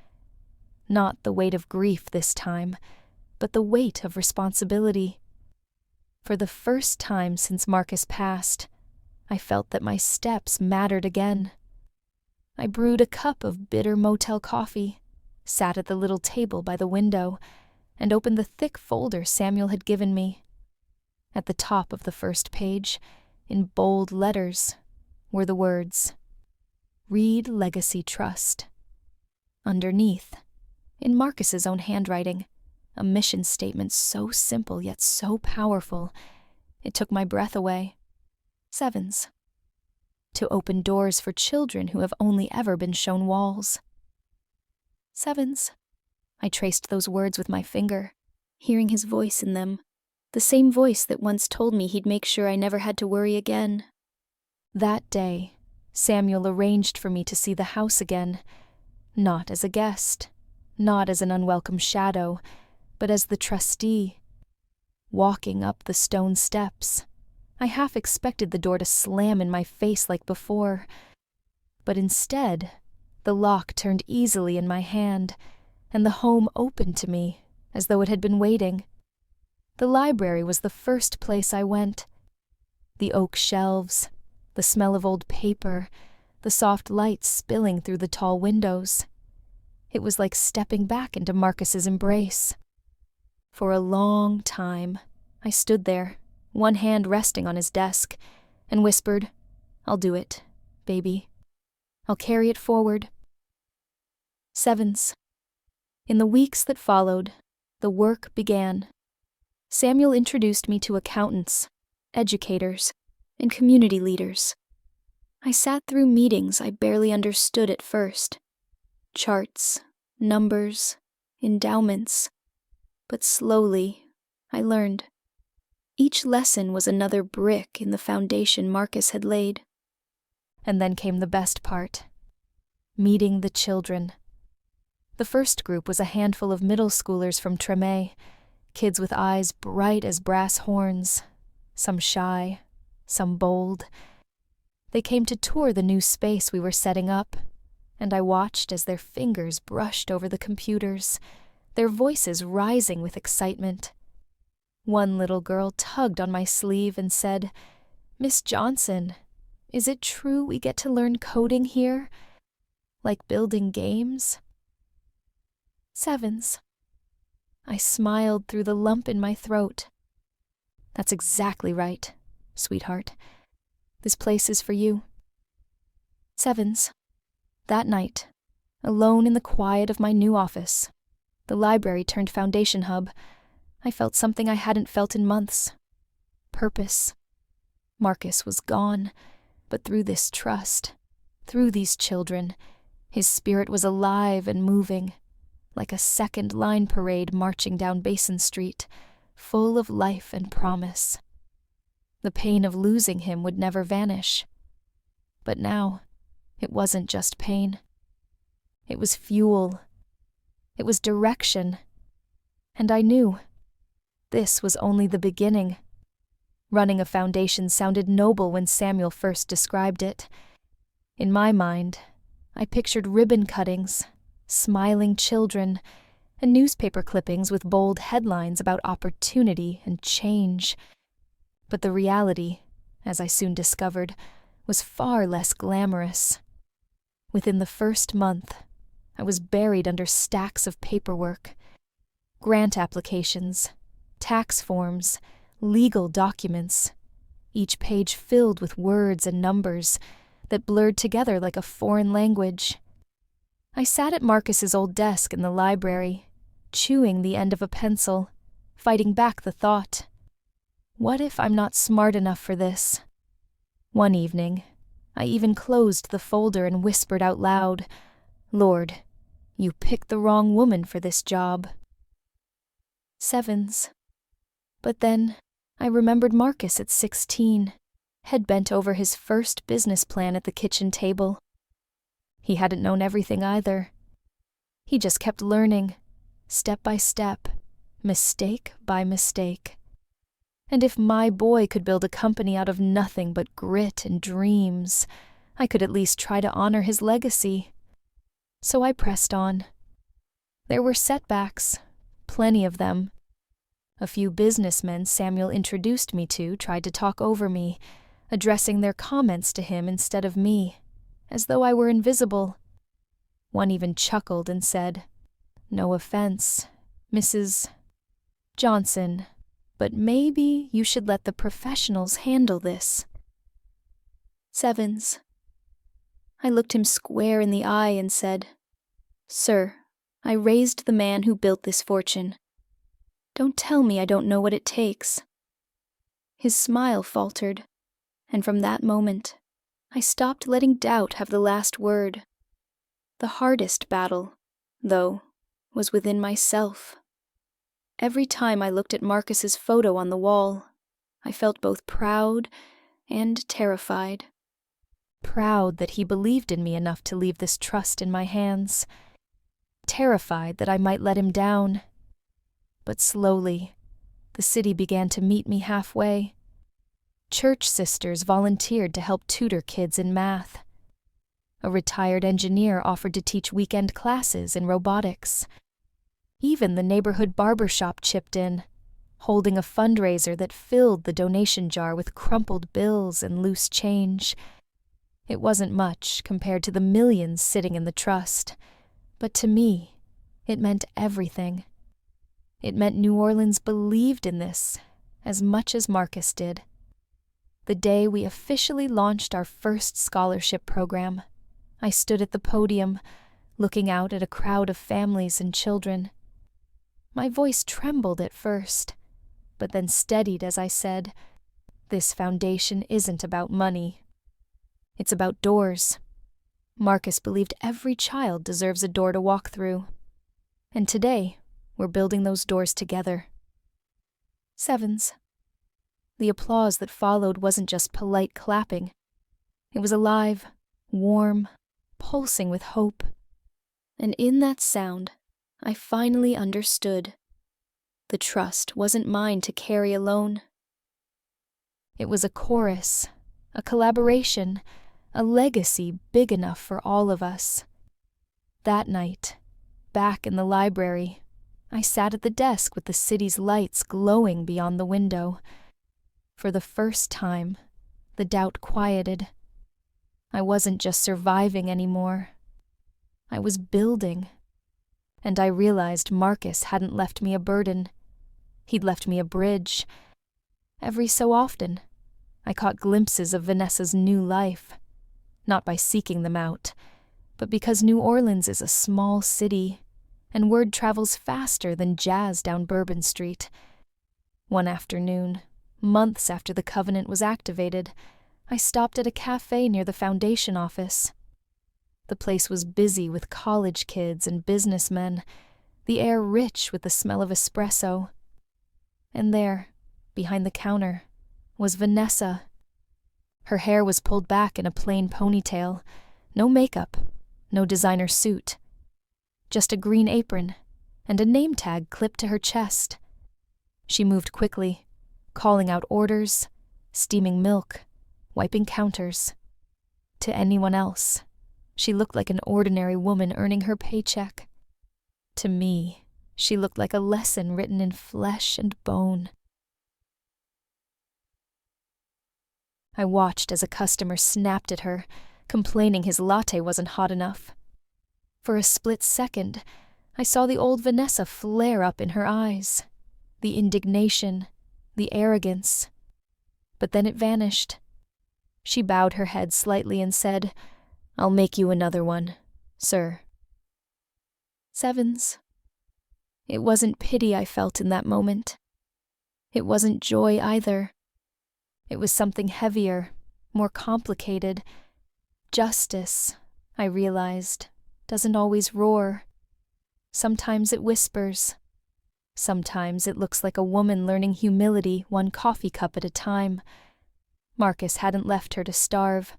Not the weight of grief this time, but the weight of responsibility. For the first time since Marcus passed, I felt that my steps mattered again. I brewed a cup of bitter motel coffee, sat at the little table by the window, and opened the thick folder Samuel had given me. At the top of the first page, in bold letters, were the words, "Reed Legacy Trust." Underneath, in Marcus's own handwriting, a mission statement so simple yet so powerful, it took my breath away. Sevens. To open doors for children who have only ever been shown walls. Sevens. I traced those words with my finger, hearing his voice in them, the same voice that once told me he'd make sure I never had to worry again. That day, Samuel arranged for me to see the house again, not as a guest, not as an unwelcome shadow, but as the trustee. Walking up the stone steps, I half expected the door to slam in my face like before, but instead, the lock turned easily in my hand, and the home opened to me as though it had been waiting. The library was the first place I went. The oak shelves, the smell of old paper, the soft light spilling through the tall windows. It was like stepping back into Marcus's embrace. For a long time, I stood there, one hand resting on his desk, and whispered, "I'll do it, baby. I'll carry it forward." Sevens. In the weeks that followed, the work began. Samuel introduced me to accountants, educators, and community leaders. I sat through meetings I barely understood at first. Charts, numbers, endowments. But slowly, I learned. Each lesson was another brick in the foundation Marcus had laid. And then came the best part. Meeting the children. The first group was a handful of middle schoolers from Treme, kids with eyes bright as brass horns, some shy, some bold. They came to tour the new space we were setting up, and I watched as their fingers brushed over the computers, their voices rising with excitement. One little girl tugged on my sleeve and said, "Miss Johnson, is it true we get to learn coding here? Like building games?" Sevens. I smiled through the lump in my throat. "That's exactly right, sweetheart. This place is for you." Sevens. That night, alone in the quiet of my new office, the library turned foundation hub, I felt something I hadn't felt in months. Purpose. Marcus was gone, but through this trust, through these children, his spirit was alive and moving, like a second line parade marching down Basin Street, full of life and promise. The pain of losing him would never vanish. But now, it wasn't just pain. It was fuel. It was direction. And I knew this was only the beginning. Running a foundation sounded noble when Samuel first described it. In my mind, I pictured ribbon cuttings, smiling children, and newspaper clippings with bold headlines about opportunity and change. But the reality, as I soon discovered, was far less glamorous. Within the first month, I was buried under stacks of paperwork. Grant applications, tax forms, legal documents, each page filled with words and numbers that blurred together like a foreign language. I sat at Marcus's old desk in the library, chewing the end of a pencil, fighting back the thought, what if I'm not smart enough for this? One evening, I even closed the folder and whispered out loud, Lord, you picked the wrong woman for this job. Sevens. But then, I remembered Marcus at 16, had bent over his first business plan at the kitchen table. He hadn't known everything either. He just kept learning, step by step, mistake by mistake. And if my boy could build a company out of nothing but grit and dreams, I could at least try to honor his legacy. So I pressed on. There were setbacks, plenty of them. A few businessmen Samuel introduced me to tried to talk over me, addressing their comments to him instead of me, as though I were invisible. One even chuckled and said, No offense, Mrs. Johnson, but maybe you should let the professionals handle this. Sevens. I looked him square in the eye and said, Sir, I raised the man who built this fortune. Don't tell me I don't know what it takes. His smile faltered, and from that moment, I stopped letting doubt have the last word. The hardest battle, though, was within myself. Every time I looked at Marcus's photo on the wall, I felt both proud and terrified. Proud that he believed in me enough to leave this trust in my hands. Terrified that I might let him down. But slowly, the city began to meet me halfway. Church sisters volunteered to help tutor kids in math. A retired engineer offered to teach weekend classes in robotics. Even the neighborhood barbershop chipped in, holding a fundraiser that filled the donation jar with crumpled bills and loose change. It wasn't much compared to the millions sitting in the trust, but to me, it meant everything. It meant New Orleans believed in this as much as Marcus did. The day we officially launched our first scholarship program, I stood at the podium, looking out at a crowd of families and children. My voice trembled at first, but then steadied as I said, This foundation isn't about money. It's about doors. Marcus believed every child deserves a door to walk through. And today, we're building those doors together. Sevens. The applause that followed wasn't just polite clapping. It was alive, warm, pulsing with hope. And in that sound, I finally understood. The trust wasn't mine to carry alone. It was a chorus, a collaboration, a legacy big enough for all of us. That night, back in the library, I sat at the desk with the city's lights glowing beyond the window. For the first time, the doubt quieted. I wasn't just surviving anymore. I was building. And I realized Marcus hadn't left me a burden. He'd left me a bridge. Every so often, I caught glimpses of Vanessa's new life. Not by seeking them out, but because New Orleans is a small city, and word travels faster than jazz down Bourbon Street. One afternoon, months after the covenant was activated, I stopped at a cafe near the foundation office. The place was busy with college kids and businessmen, the air rich with the smell of espresso. And there, behind the counter, was Vanessa. Her hair was pulled back in a plain ponytail, no makeup, no designer suit, just a green apron and a name tag clipped to her chest. She moved quickly, calling out orders, steaming milk, wiping counters. To anyone else, she looked like an ordinary woman earning her paycheck. To me, she looked like a lesson written in flesh and bone. I watched as a customer snapped at her, complaining his latte wasn't hot enough. For a split second, I saw the old Vanessa flare up in her eyes, the indignation, the arrogance. But then it vanished. She bowed her head slightly and said, "I'll make you another one, sir." 7s. It wasn't pity I felt in that moment. It wasn't joy either. It was something heavier, more complicated. Justice, I realized, doesn't always roar. Sometimes it whispers. Sometimes it looks like a woman learning humility one coffee cup at a time. Marcus hadn't left her to starve.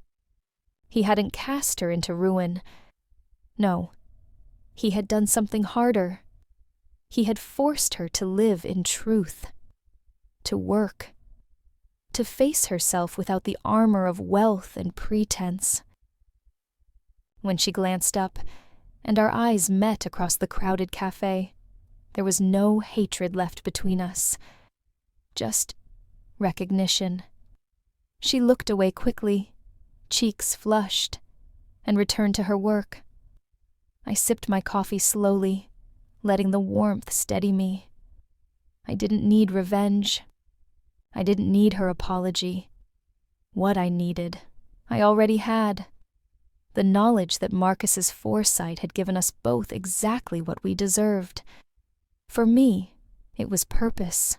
He hadn't cast her into ruin. No, he had done something harder. He had forced her to live in truth, to work, to face herself without the armor of wealth and pretense. When she glanced up, and our eyes met across the crowded cafe, there was no hatred left between us, just recognition. She looked away quickly, cheeks flushed, and returned to her work. I sipped my coffee slowly, letting the warmth steady me. I didn't need revenge. I didn't need her apology. What I needed, I already had. The knowledge that Marcus's foresight had given us both exactly what we deserved. For me, it was purpose.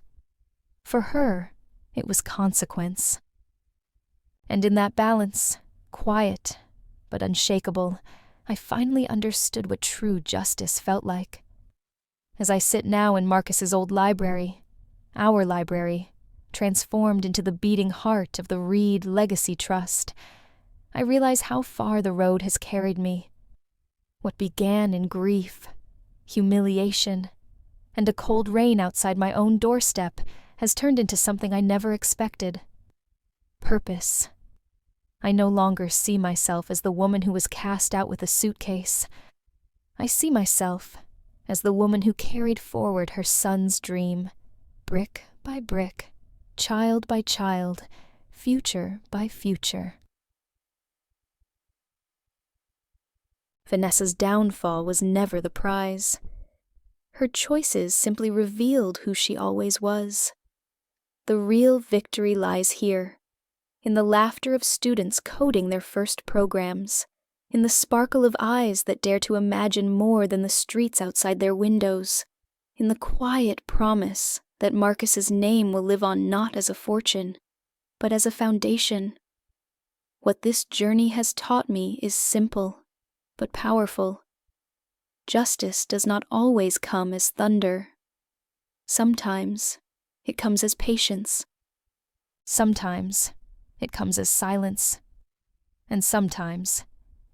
For her, it was consequence. And in that balance, quiet but unshakable, I finally understood what true justice felt like. As I sit now in Marcus's old library, our library, transformed into the beating heart of the Reed Legacy Trust, I realize how far the road has carried me. What began in grief, humiliation, and a cold rain outside my own doorstep has turned into something I never expected. Purpose. I no longer see myself as the woman who was cast out with a suitcase. I see myself as the woman who carried forward her son's dream, brick by brick, child by child, future by future. Vanessa's downfall was never the prize. Her choices simply revealed who she always was. The real victory lies here, in the laughter of students coding their first programs, in the sparkle of eyes that dare to imagine more than the streets outside their windows, in the quiet promise that Marcus's name will live on not as a fortune, but as a foundation. What this journey has taught me is simple, but powerful. Justice does not always come as thunder. Sometimes it comes as patience. Sometimes it comes as silence. And sometimes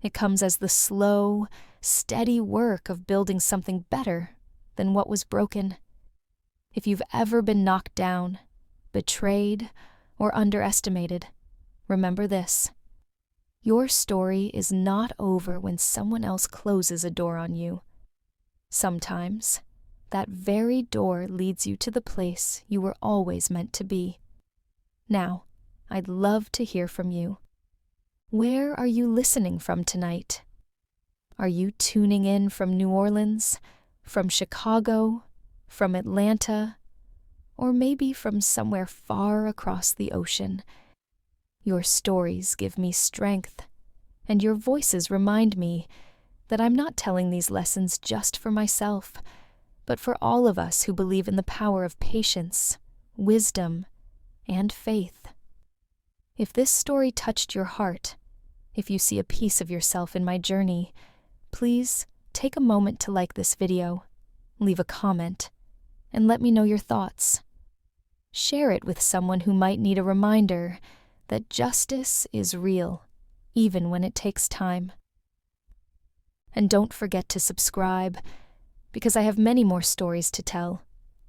it comes as the slow, steady work of building something better than what was broken. If you've ever been knocked down, betrayed, or underestimated, remember this. Your story is not over when someone else closes a door on you. Sometimes, that very door leads you to the place you were always meant to be. Now, I'd love to hear from you. Where are you listening from tonight? Are you tuning in from New Orleans, from Chicago, from Atlanta, or maybe from somewhere far across the ocean? Your stories give me strength, and your voices remind me that I'm not telling these lessons just for myself, but for all of us who believe in the power of patience, wisdom, and faith. If this story touched your heart, if you see a piece of yourself in my journey, please take a moment to like this video, leave a comment, and let me know your thoughts. Share it with someone who might need a reminder that justice is real, even when it takes time. And don't forget to subscribe, because I have many more stories to tell,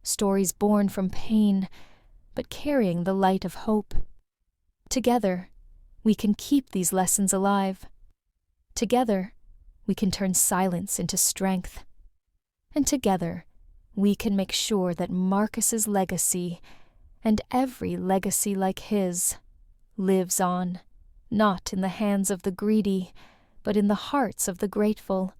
stories born from pain, but carrying the light of hope. Together, we can keep these lessons alive. Together, we can turn silence into strength. And together, we can make sure that Marcus's legacy, and every legacy like his, lives on, not in the hands of the greedy, but in the hearts of the grateful.